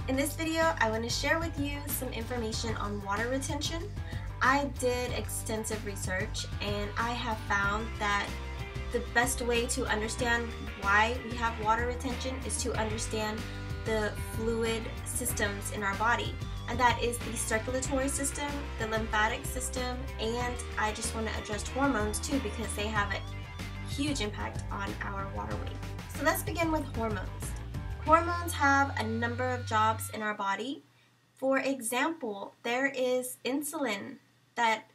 In this video, I want to share with you some information on water retention. I did extensive research and I have found that the best way to understand why we have water retention is to understand the fluid systems in our body. And that is the circulatory system, the lymphatic system, and I just want to address hormones too because they have a huge impact on our water weight. So let's begin with hormones. Hormones have a number of jobs in our body. For example, there is insulin that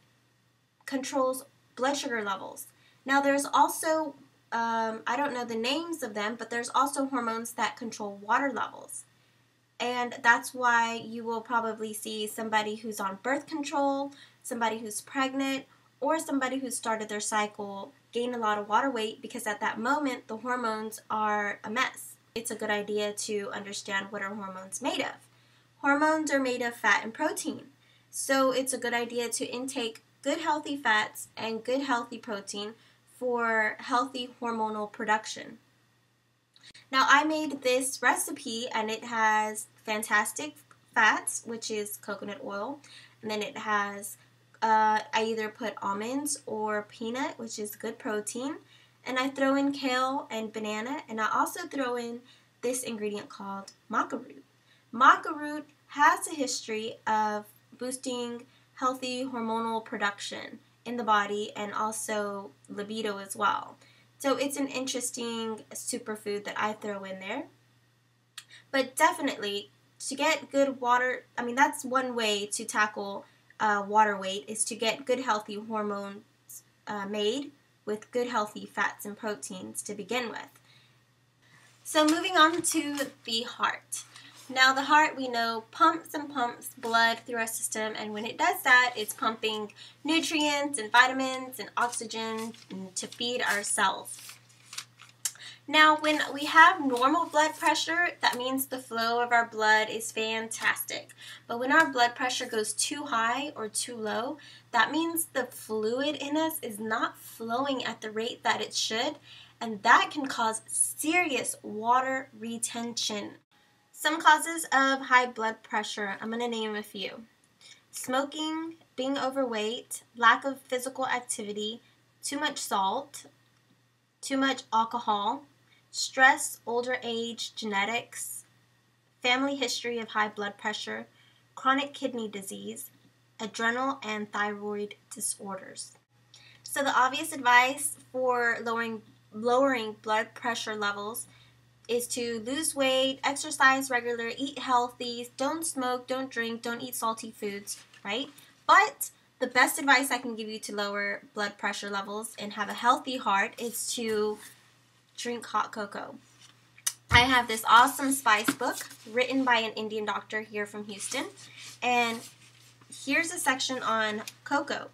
controls blood sugar levels. Now there's also, I don't know the names of them, but there's also hormones that control water levels. And that's why you will probably see somebody who's on birth control, somebody who's pregnant, or somebody who started their cycle gain a lot of water weight because at that moment the hormones are a mess. It's a good idea to understand what are hormones made of. Hormones are made of fat and protein. So it's a good idea to intake good healthy fats and good healthy protein for healthy hormonal production. Now I made this recipe and it has fantastic fats, which is coconut oil, and then it has, I either put almonds or peanut, which is good protein, and I throw in kale and banana, and I also throw in this ingredient called maca root. Maca root has a history of boosting healthy hormonal production in the body and also libido as well. So it's an interesting superfood that I throw in there. But definitely, to get good water, that's one way to tackle water weight, is to get good healthy hormones made with good healthy fats and proteins to begin with. So moving on to the heart. Now the heart, we know, pumps and pumps blood through our system, and when it does that, it's pumping nutrients and vitamins and oxygen to feed our cells. Now when we have normal blood pressure, that means the flow of our blood is fantastic. But when our blood pressure goes too high or too low, that means the fluid in us is not flowing at the rate that it should, and that can cause serious water retention. Some causes of high blood pressure, I'm going to name a few. Smoking, being overweight, lack of physical activity, too much salt, too much alcohol, stress, older age, genetics, family history of high blood pressure, chronic kidney disease, adrenal and thyroid disorders. So the obvious advice for lowering blood pressure levels is to lose weight, exercise regular, eat healthy, don't smoke, don't drink, don't eat salty foods, right? But the best advice I can give you to lower blood pressure levels and have a healthy heart is to drink hot cocoa. I have this awesome spice book written by an Indian doctor here from Houston, and here's a section on cocoa.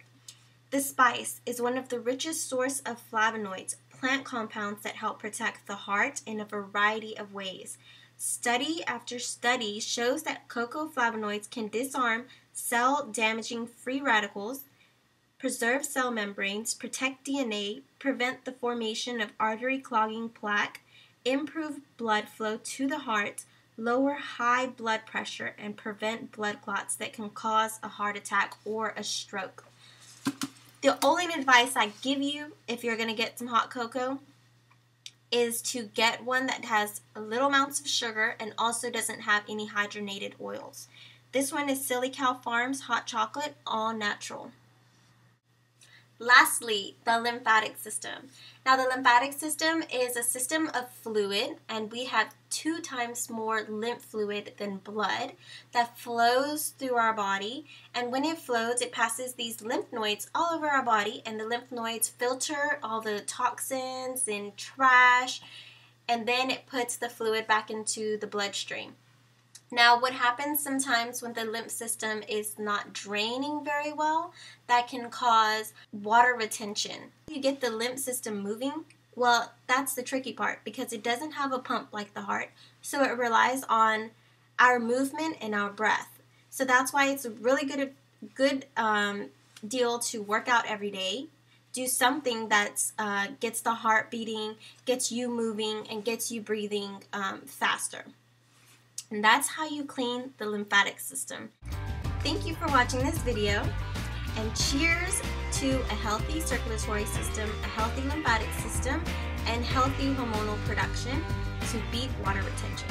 This spice is one of the richest source of flavonoids, plant compounds that help protect the heart in a variety of ways. Study after study shows that cocoa flavonoids can disarm cell-damaging free radicals, preserve cell membranes, protect DNA, prevent the formation of artery-clogging plaque, improve blood flow to the heart, lower high blood pressure, and prevent blood clots that can cause a heart attack or a stroke. The only advice I give you if you're going to get some hot cocoa is to get one that has a little amounts of sugar and also doesn't have any hydrogenated oils. This one is Silical Farms Hot Chocolate, all natural. Lastly, the lymphatic system. Now the lymphatic system is a system of fluid, and we have 2 times more lymph fluid than blood that flows through our body, and when it flows it passes these lymph nodes all over our body, and the lymph nodes filter all the toxins and trash, and then it puts the fluid back into the bloodstream. Now, what happens sometimes when the lymph system is not draining very well, that can cause water retention. You get the lymph system moving, well, that's the tricky part because it doesn't have a pump like the heart, so it relies on our movement and our breath. So that's why it's a really good deal to work out every day. Do something that gets the heart beating, gets you moving, and gets you breathing faster. And that's how you clean the lymphatic system. Thank you for watching this video, and cheers to a healthy circulatory system, a healthy lymphatic system, and healthy hormonal production to beat water retention.